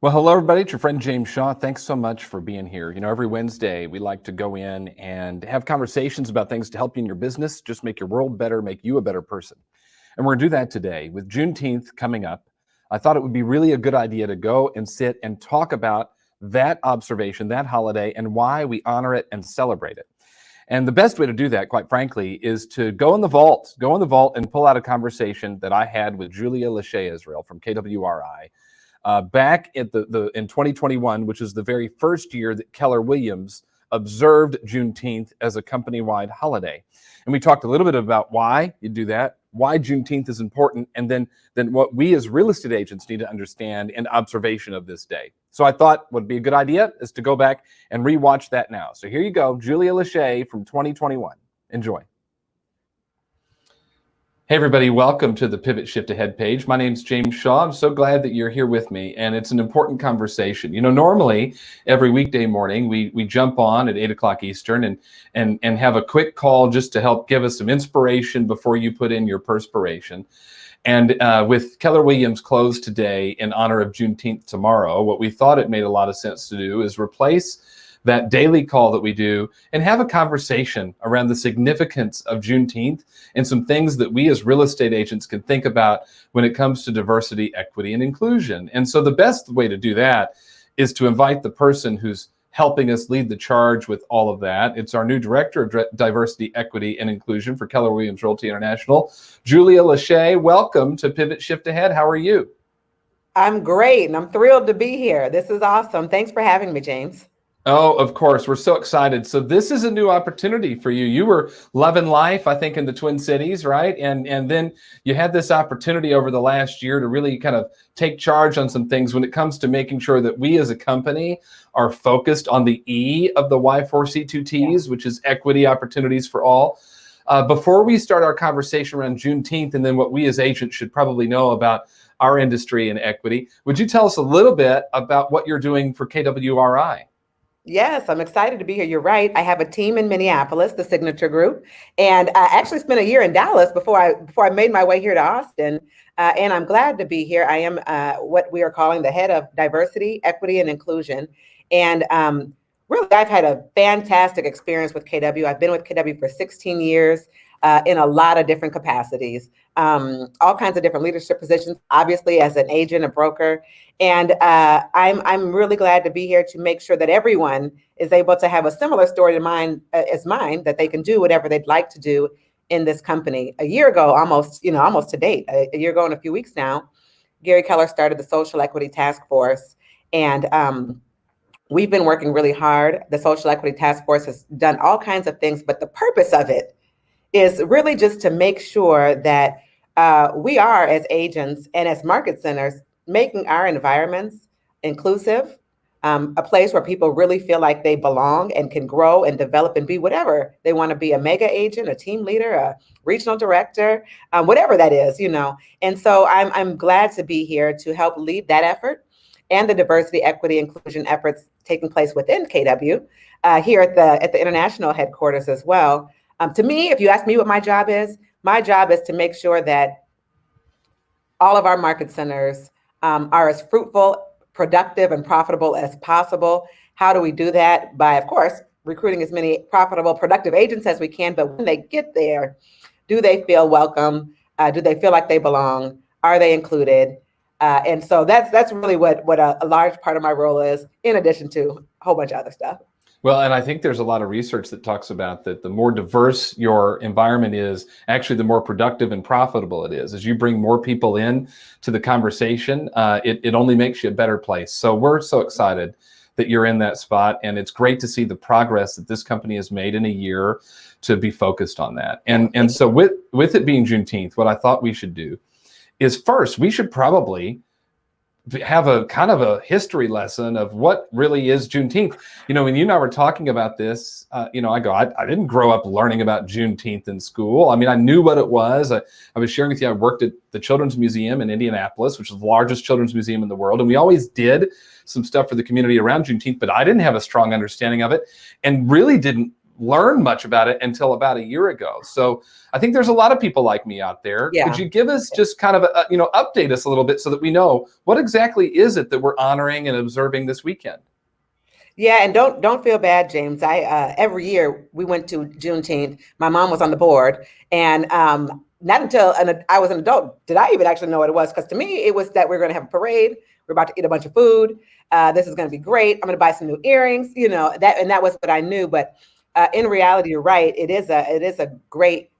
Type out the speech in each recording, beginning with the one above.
Well, hello, everybody. It's your friend James Shaw. Thanks so much for being here. Every Wednesday, we like to go in and have conversations about things to help you in your business, just make your world better, make you a better person. And we're going to do that today with Juneteenth coming up. I thought it would be really a good idea to go and sit and talk about that observation, that holiday, and why we honor it and celebrate it. And the best way to do that, quite frankly, is to go in the vault and pull out a conversation that I had with Julia Lashay Israel from KWRI. Back at in 2021, which is the very first year that Keller Williams observed Juneteenth as a company-wide holiday. And we talked a little bit about why you do that, why Juneteenth is important, and then what we as real estate agents need to understand and observation of this day. So I thought what would be a good idea is to go back and rewatch that now. So here you go, Julia Lashay from 2021. Enjoy. Hey everybody, welcome to the Pivot Shift Ahead page. My name's James Shaw. I'm so glad that you're here with me, and it's an important conversation. Normally every weekday morning we jump on at 8 o'clock Eastern and have a quick call just to help give us some inspiration before you put in your perspiration. And with Keller Williams closed today in honor of Juneteenth tomorrow, what we thought it made a lot of sense to do is replace that daily call that we do and have a conversation around the significance of Juneteenth and some things that we as real estate agents can think about when it comes to diversity, equity, and inclusion. And so the best way to do that is to invite the person who's helping us lead the charge with all of that. It's our new Director of Diversity, Equity, and Inclusion for Keller Williams Realty International, Julia Lashay. Welcome to Pivot Shift Ahead. How are you? I'm great, and I'm thrilled to be here. This is awesome. Thanks for having me, James. Oh, of course. We're so excited. So this is a new opportunity for you. You were loving life, I think, in the Twin Cities, right? And then you had this opportunity over the last year to really kind of take charge on some things when it comes to making sure that we as a company are focused on the E of the Y4C2Ts, which is equity opportunities for all. Before we start our conversation around Juneteenth and then what we as agents should probably know about our industry and equity, would you tell us a little bit about what you're doing for KWRI? Yes, I'm excited to be here. You're right. I have a team in Minneapolis, the Signature Group, and I actually spent a year in Dallas before I made my way here to Austin. And I'm glad to be here. I am what we are calling the head of diversity, equity, and inclusion. And really, I've had a fantastic experience with KW. I've been with KW for 16 years in a lot of different capacities, all kinds of different leadership positions, obviously as an agent, a broker. And I'm really glad to be here to make sure that everyone is able to have a similar story to mine as mine, that they can do whatever they'd like to do in this company. A year ago, almost to date, a year ago and a few weeks now, Gary Keller started the Social Equity Task Force. And we've been working really hard. The Social Equity Task Force has done all kinds of things, but the purpose of it is really just to make sure that we are, as agents and as market centers, making our environments inclusive, a place where people really feel like they belong and can grow and develop and be whatever they want to be, a mega agent, a team leader, a regional director, whatever that is, And so I'm glad to be here to help lead that effort and the diversity, equity, inclusion efforts taking place within KW here at the international headquarters as well. To me, if you ask me what my job is to make sure that all of our market centers are as fruitful, productive, and profitable as possible. How do we do that? By, of course, recruiting as many profitable, productive agents as we can. But when they get there, do they feel welcome? Do they feel like they belong? Are they included? And so that's really what a large part of my role is, in addition to a whole bunch of other stuff. Well, and I think there's a lot of research that talks about that the more diverse your environment is, actually the more productive and profitable it is. As you bring more people in to the conversation, it only makes you a better place. So we're so excited that you're in that spot. And it's great to see the progress that this company has made in a year to be focused on that. And so with it being Juneteenth, what I thought we should do is first, we should probably have a kind of a history lesson of what really is Juneteenth. When you and I were talking about this, I didn't grow up learning about Juneteenth in school. I mean, I knew what it was. I was sharing with you, I worked at the Children's Museum in Indianapolis, which is the largest children's museum in the world. And we always did some stuff for the community around Juneteenth, but I didn't have a strong understanding of it and really didn't learn much about it until about a year ago. So I think there's a lot of people like me out there. Yeah. Could you give us just kind of update us a little bit so that we know what exactly is it that we're honoring and observing this weekend? Yeah, and don't feel bad, James. I every year we went to Juneteenth. My mom was on the board, and not until I was an adult did I even actually know what it was. Because to me, it was that we're going to have a parade. We're about to eat a bunch of food. This is going to be great. I'm going to buy some new earrings. That was what I knew. But in reality, you're right. It is a great,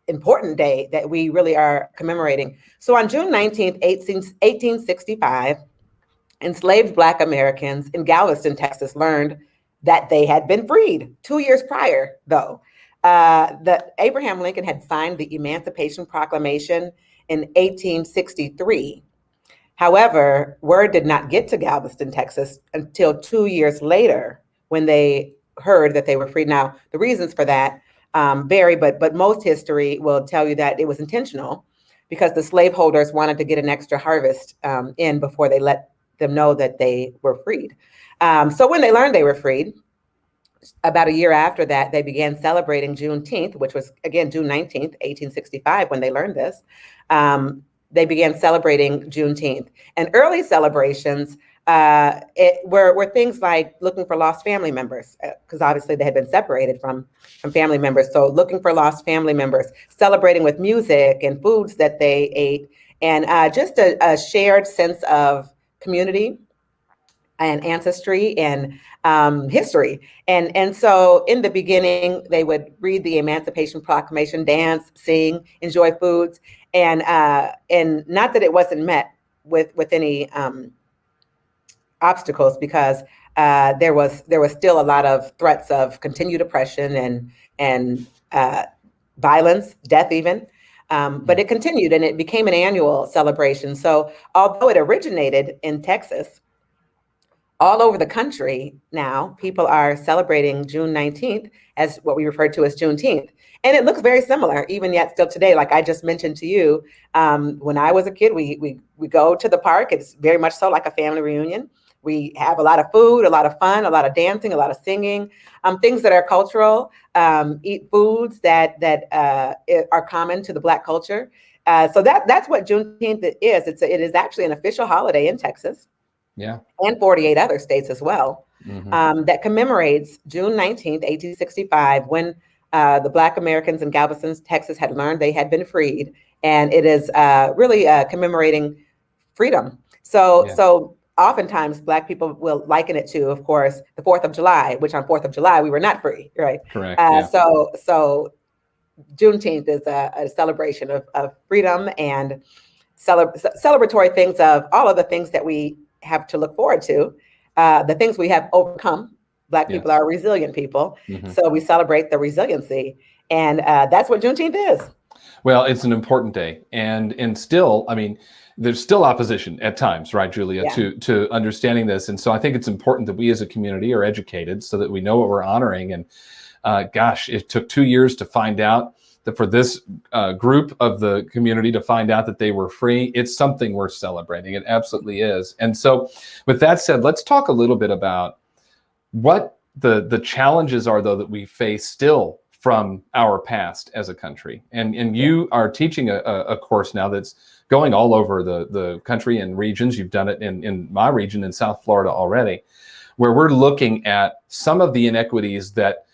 important day that we really are commemorating. So on June 19th, 1865. Enslaved Black Americans in Galveston, Texas, learned that they had been freed 2 years prior, though. That Abraham Lincoln had signed the Emancipation Proclamation in 1863. However, word did not get to Galveston, Texas until 2 years later when they heard that they were freed. Now, the reasons for that vary, but most history will tell you that it was intentional because the slaveholders wanted to get an extra harvest in before they let them know that they were freed. So when they learned they were freed, about a year after that, they began celebrating Juneteenth, which was, again, June 19th, 1865, when they learned this. They began celebrating Juneteenth. And early celebrations were things like looking for lost family members, because obviously they had been separated from family members. So looking for lost family members, celebrating with music and foods that they ate, and just a shared sense of community and ancestry and history. And so in the beginning, they would read the Emancipation Proclamation, dance, sing, enjoy foods, and not that it wasn't met with any obstacles, because there was still a lot of threats of continued oppression and violence, death even. But it continued, and it became an annual celebration. So although it originated in Texas, all over the country now, people are celebrating June 19th as what we refer to as Juneteenth. And it looks very similar, even yet still today. Like I just mentioned to you, when I was a kid, we go to the park. It's very much so like a family reunion. We have a lot of food, a lot of fun, a lot of dancing, a lot of singing, things that are cultural, eat foods that are common to the Black culture. So that's what Juneteenth is. It is actually an official holiday in Texas. Yeah. And 48 other states as well, Mm-hmm. that commemorates June 19th, 1865, when the Black Americans in Galveston, Texas had learned they had been freed. And it is really commemorating freedom. So oftentimes Black people will liken it to, of course, the 4th of July, which on 4th of July, we were not free, right? Correct. Yeah. So Juneteenth is a celebration of freedom and celebratory things of all of the things that we have to look forward to, the things we have overcome. Black people are resilient people. Mm-hmm. So we celebrate the resiliency. And that's what Juneteenth is. Well, it's an important day. And still, I mean, there's still opposition at times, right, Julia, to understanding this. And so I think it's important that we as a community are educated so that we know what we're honoring. And gosh, it took 2 years to find out that for this group of the community to find out that they were free. It's something worth celebrating. It absolutely is. And so with that said, let's talk a little bit about what the challenges are, though, that we face still from our past as a country. And you are teaching a course now that's going all over the country and regions. You've done it in my region in South Florida already, where we're looking at some of the inequities that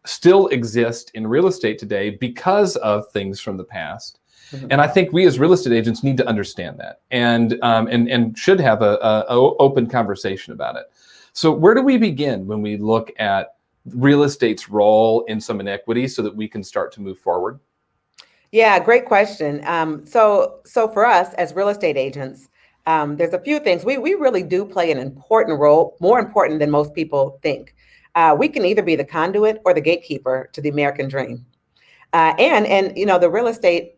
still exist in real estate today because of things from the past. Mm-hmm. And I think we as real estate agents need to understand that and should have a open conversation about it. So where do we begin when we look at real estate's role in some inequities so that we can start to move forward? Yeah, great question. So for us as real estate agents, there's a few things. We really do play an important role, more important than most people think. We can either be the conduit or the gatekeeper to the American dream. And you know, the real estate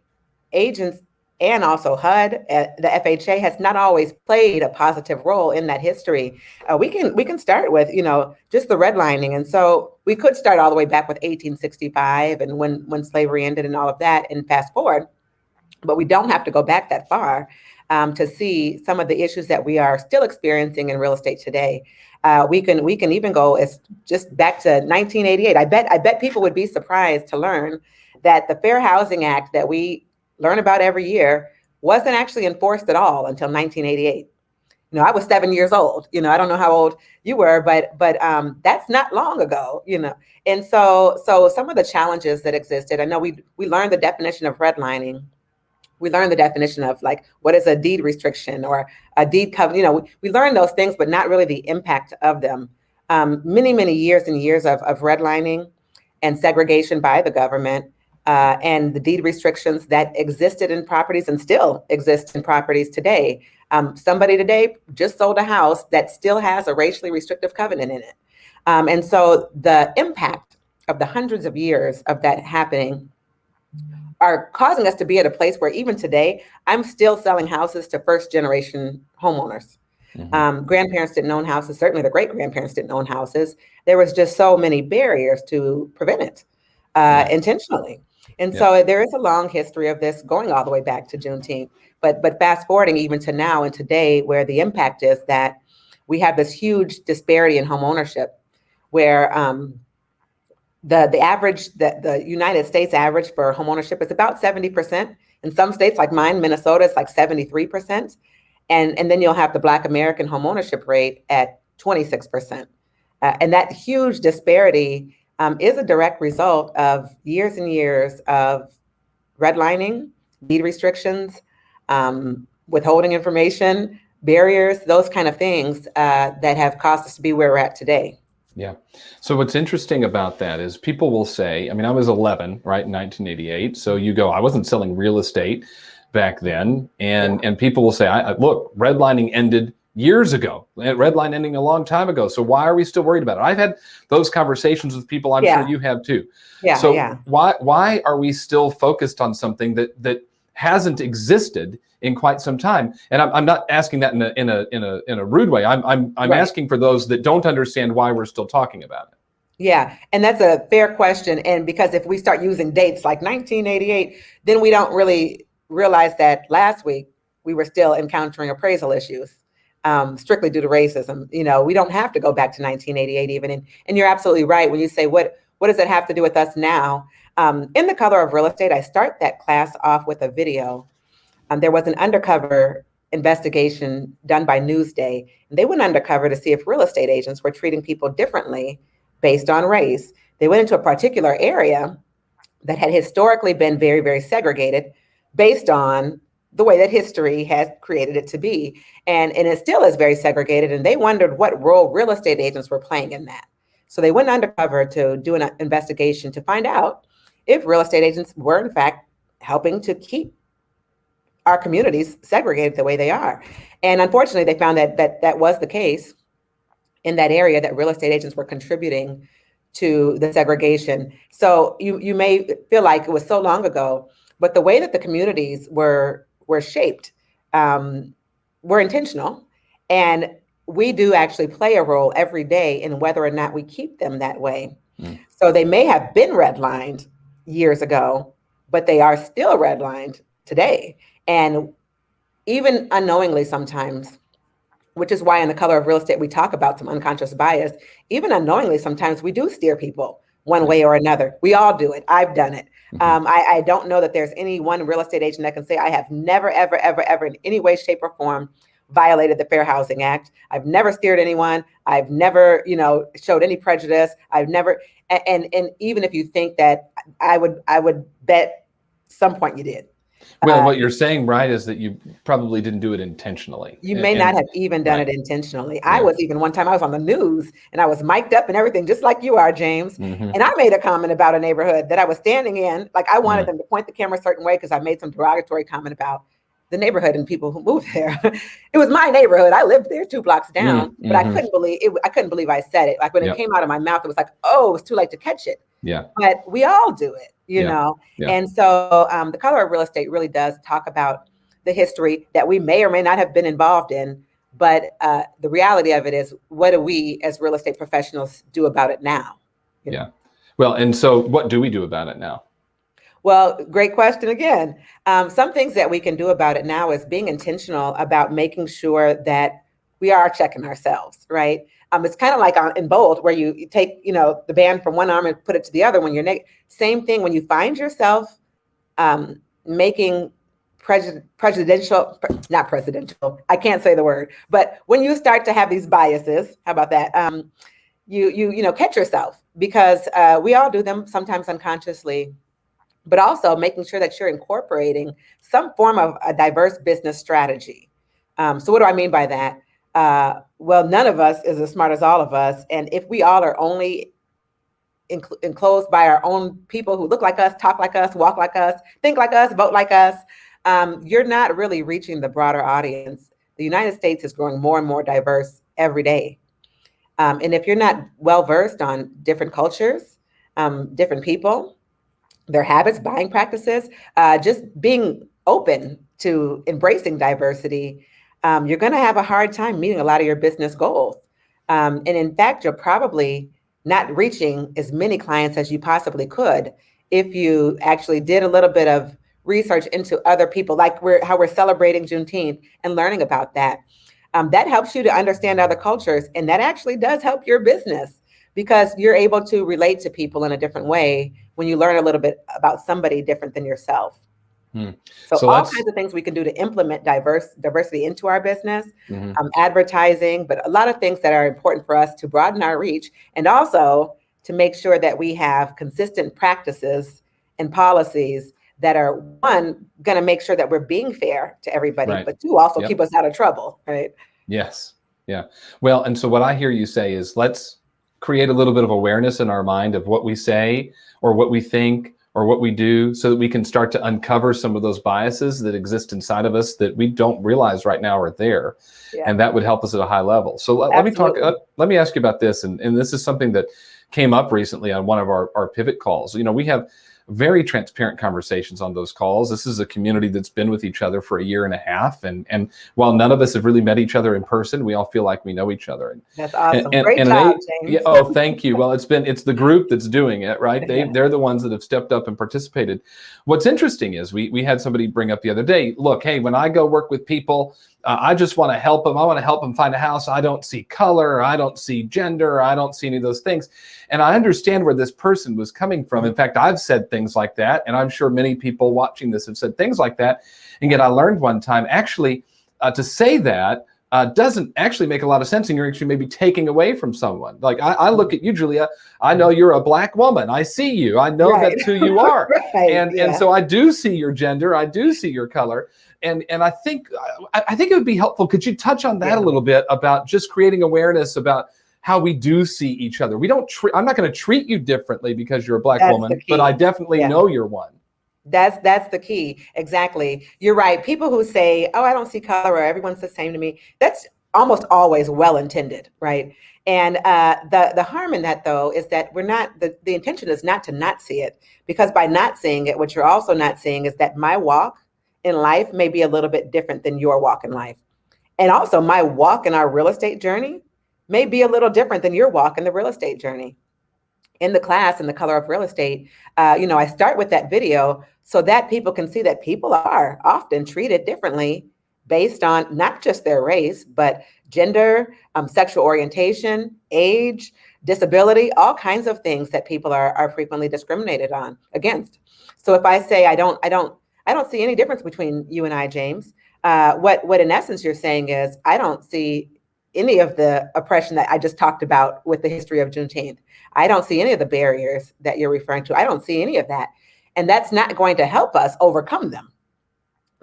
agents and also HUD, the FHA has not always played a positive role in that history. We can start with, you know, just the redlining. And so we could start all the way back with 1865 and when slavery ended and all of that and fast forward, but we don't have to go back that far. to see some of the issues that we are still experiencing in real estate today. We can even go as just back to 1988. I bet people would be surprised to learn that the Fair Housing Act that we learn about every year wasn't actually enforced at all until 1988. I was 7 years old. I don't know how old you were, but that's not long ago. And so some of the challenges that existed. I know we learned the definition of redlining. We learned the definition of like what is a deed restriction or a deed covenant. We learned those things, but not really the impact of them. Many years and years of redlining and segregation by the government. And the deed restrictions that existed in properties and still exist in properties today. Somebody today just sold a house that still has a racially restrictive covenant in it. And so the impact of the hundreds of years of that happening are causing us to be at a place where even today, I'm still selling houses to first generation homeowners. Grandparents didn't own houses. Certainly the great grandparents didn't own houses. There was just so many barriers to prevent it intentionally. And so there is a long history of this going all the way back to Juneteenth. But fast forwarding even to now and today, where the impact is that we have this huge disparity in home ownership, where the United States average for home ownership is about 70%. In some states like mine, Minnesota, it's like 73%. And then you'll have the Black American home ownership rate at 26%. And that huge disparity is a direct result of years and years of redlining, deed restrictions, withholding information, barriers, those kind of things that have caused us to be where we're at today. Yeah. So what's interesting about that is people will say, I mean, I was 11, right, in 1988. So you go, I wasn't selling real estate back then. And people will say, look, redlining ended years ago. Redline ending a long time ago. So why are we still worried about it? I've had those conversations with people. I'm sure you have too. Why are we still focused on something that hasn't existed in quite some time? And I'm not asking that in a rude way. I'm asking for those that don't understand why we're still talking about it. Yeah, and that's a fair question. And because if we start using dates like 1988, then we don't really realize that last week we were still encountering appraisal issues. Strictly due to racism. We don't have to go back to 1988 even. And you're absolutely right when you say, what does it have to do with us now? In The Color of Real Estate, I start that class off with a video. There was an undercover investigation done by Newsday. And they went undercover to see if real estate agents were treating people differently based on race. They went into a particular area that had historically been very, very segregated based on the way that history has created it to be. And it still is very segregated. And they wondered what role real estate agents were playing in that. So they went undercover to do an investigation to find out if real estate agents were in fact helping to keep our communities segregated the way they are. And unfortunately, they found that was the case in that area, that real estate agents were contributing to the segregation. So you may feel like it was so long ago, but the way that the communities were shaped were intentional. And we do actually play a role every day in whether or not we keep them that way. So they may have been redlined years ago, but they are still redlined today. And even unknowingly sometimes, which is why in The Color of Real Estate, we talk about some unconscious bias. Even unknowingly, sometimes we do steer people one way or another. We all do it. I've done it. I don't know that there's any one real estate agent that can say, I have never, ever, ever, ever in any way, shape, or form violated the Fair Housing Act. I've never steered anyone. I've never, showed any prejudice. I've never, and even if you think that, I would bet some point you did. Well, what you're saying, right, is that you probably didn't do it intentionally. You may not have even done it intentionally. I was even one time I was on the news and I was mic'd up and everything, just like you are, James. And I made a comment about a neighborhood that I was standing in. Like I wanted them to point the camera a certain way because I made some derogatory comment about the neighborhood and people who moved there. It was my neighborhood. I lived there 2 blocks down, but I couldn't believe it. I couldn't believe I said it. Like when it came out of my mouth, it was like, oh, it was too late to catch it. But we all do it, you know? And so The Color of Real Estate really does talk about the history that we may or may not have been involved in. But the reality of it is, what do we as real estate professionals do about it now? Well, and so what do we do about it now? Well, great question again. Some things that we can do about it now is being intentional about making sure that we are checking ourselves, right? It's kind of like in bold, where you take, the band from one arm and put it to the other when you're naked. Same thing when you find yourself making presidential, not presidential, I can't say the word, but when you start to have these biases, how about that? You catch yourself, because we all do them sometimes unconsciously, but also making sure that you're incorporating some form of a diverse business strategy. So what do I mean by that? Well, none of us is as smart as all of us. And if we all are only enclosed by our own people who look like us, talk like us, walk like us, think like us, vote like us, you're not really reaching the broader audience. The United States is growing more and more diverse every day. And if you're not well-versed on different cultures, different people, their habits, buying practices, just being open to embracing diversity, you're going to have a hard time meeting a lot of your business goals. And in fact, you're probably not reaching as many clients as you possibly could if you actually did a little bit of research into other people, like how we're celebrating Juneteenth and learning about that. That helps you to understand other cultures, and that actually does help your business, because you're able to relate to people in a different way when you learn a little bit about somebody different than yourself. So all kinds of things we can do to implement diversity into our business, advertising, but a lot of things that are important for us to broaden our reach, and also to make sure that we have consistent practices and policies that are, one, going to make sure that we're being fair to everybody, Right. but two, also keep us out of trouble, right? Yes. Yeah. Well, and so what I hear you say is, let's create a little bit of awareness in our mind of what we say or what we think or what we do, so that we can start to uncover some of those biases that exist inside of us that we don't realize right now are there. Yeah. And that would help us at a high level. So let me ask you about this. And this is something that came up recently on one of our pivot calls. We have very transparent conversations on those calls. This is a community that's been with each other for a year and a half. And while none of us have really met each other in person, we all feel like we know each other. That's awesome. Great job, James. Yeah, oh, thank you. Well, it's the group that's doing it, right? They're the ones that have stepped up and participated. What's interesting is we had somebody bring up the other day, look, hey, when I go work with people, I just want to help them. I want to help them find a house. I don't see color. I don't see gender. I don't see any of those things. And I understand where this person was coming from. In fact, I've said things like that. And I'm sure many people watching this have said things like that. And yet I learned one time, actually, to say that doesn't actually make a lot of sense. And you're actually maybe taking away from someone. Like I look at you, Julia. I know you're a Black woman. I see you. I know that's who you are. And so I do see your gender. I do see your color. And I think it would be helpful. Could you touch on that a little bit, about just creating awareness about how we do see each other? We don't. I'm not going to treat you differently because you're a Black woman, but I definitely know you're one. That's the key. Exactly. You're right. People who say, "Oh, I don't see color," or "Everyone's the same to me," that's almost always well-intended, right? And the harm in that, though, is that we're not. The intention is not to not see it, because by not seeing it, what you're also not seeing is that my walk in life may be a little bit different than your walk in life. And also my walk in our real estate journey may be a little different than your walk in the real estate journey. In the class, in the color of real estate, I start with that video so that people can see that people are often treated differently based on not just their race, but gender, sexual orientation, age, disability, all kinds of things that people are frequently discriminated against. So if I say I don't see any difference between you and I, James, what in essence you're saying is, I don't see any of the oppression that I just talked about with the history of Juneteenth. I don't see any of the barriers that you're referring to. I don't see any of that. And that's not going to help us overcome them.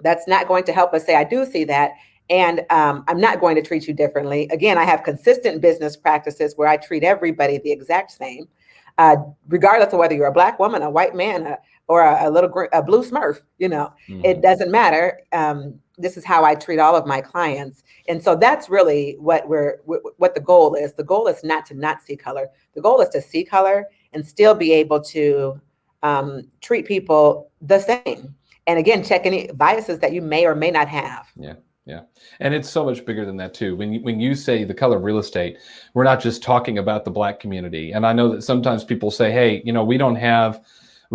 That's not going to help us say, I do see that. And I'm not going to treat you differently. Again, I have consistent business practices where I treat everybody the exact same, regardless of whether you're a Black woman, a white man, or a blue Smurf. It doesn't matter. This is how I treat all of my clients. And so that's really what the goal is. The goal is not to not see color. The goal is to see color and still be able to treat people the same. And again, check any biases that you may or may not have. Yeah. And it's so much bigger than that too. When you say the color of real estate, we're not just talking about the Black community. And I know that sometimes people say, hey, we don't have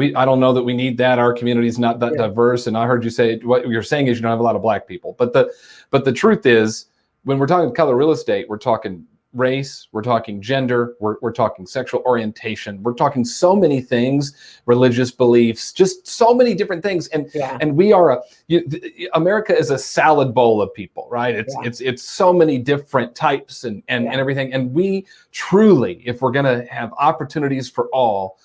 I don't know that we need that. Our community is not that Yeah. diverse. And I heard you say, what you're saying is you don't have a lot of Black people. But the truth is, when we're talking color real estate, we're talking race, we're talking gender, we're talking sexual orientation, we're talking so many things, religious beliefs, just so many different things. And we are America is a salad bowl of people, right? It's so many different types and everything. And we truly, if we're going to have opportunities for all,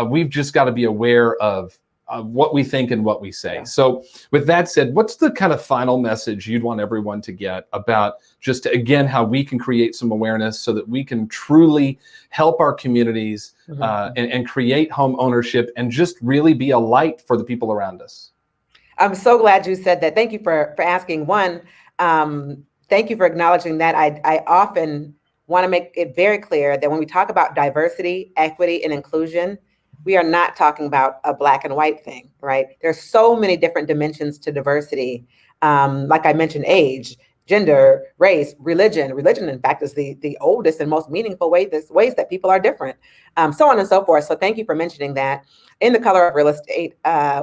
we've just got to be aware of what we think and what we say. Yeah. So with that said, what's the kind of final message you'd want everyone to get about just, again, how we can create some awareness so that we can truly help our communities and create home ownership and just really be a light for the people around us? I'm so glad you said that. Thank you for asking. One, thank you for acknowledging that. I often want to make it very clear that when we talk about diversity, equity, and inclusion, we are not talking about a black and white thing, right? There's so many different dimensions to diversity. Like I mentioned, age, gender, race, religion. Religion, in fact, is the oldest and most meaningful ways that people are different, so on and so forth. So thank you for mentioning that. In the Color of Real Estate,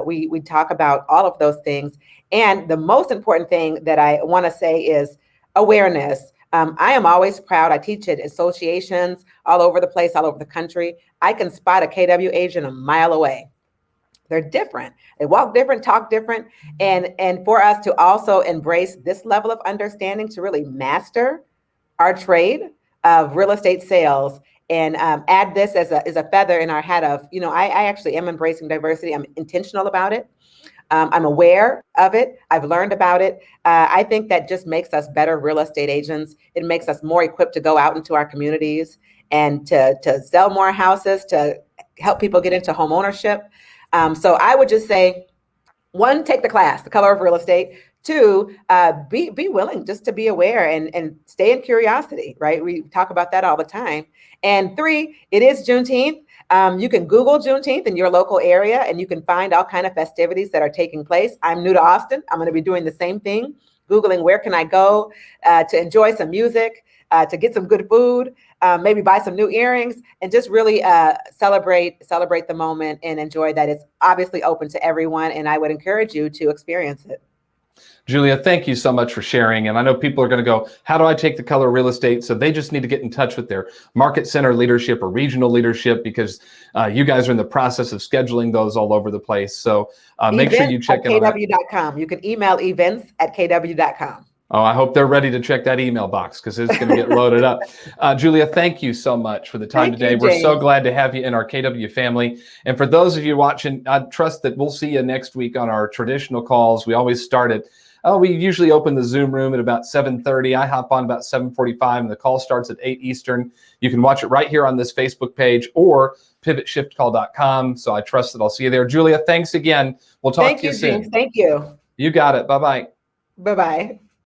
we talk about all of those things. And the most important thing that I want to say is awareness. I am always proud. I teach at associations all over the place, all over the country. I can spot a KW agent a mile away. They're different. They walk different, talk different. And for us to also embrace this level of understanding to really master our trade of real estate sales and add this as a feather in our hat of, I actually am embracing diversity. I'm intentional about it. I'm aware of it. I've learned about it. I think that just makes us better real estate agents. It makes us more equipped to go out into our communities and to sell more houses, to help people get into home ownership. So I would just say, one, take the class, The Color of Real Estate. Two, be willing just to be aware and stay in curiosity, right? We talk about that all the time. And three, it is Juneteenth. You can Google Juneteenth in your local area and you can find all kinds of festivities that are taking place. I'm new to Austin. I'm going to be doing the same thing, Googling where can I go to enjoy some music, to get some good food, maybe buy some new earrings, and just really celebrate the moment and enjoy that. It's obviously open to everyone, and I would encourage you to experience it. Julia, thank you so much for sharing. And I know people are going to go, how do I take the Color of Real Estate? So they just need to get in touch with their market center leadership or regional leadership, because you guys are in the process of scheduling those all over the place. So make sure you check it out. KW.com. You can email events@kw.com. Oh, I hope they're ready to check that email box, because it's going to get loaded up. Julia, thank you so much for the time today. We're so glad to have you in our KW family. And for those of you watching, I trust that we'll see you next week on our traditional calls. We always start at, we usually open the Zoom room at about 7:30. I hop on about 7:45, and the call starts at 8 Eastern. You can watch it right here on this Facebook page or pivotshiftcall.com. So I trust that I'll see you there. Julia, thanks again. We'll talk to you soon. Thank you. You got it. Bye-bye. Bye-bye.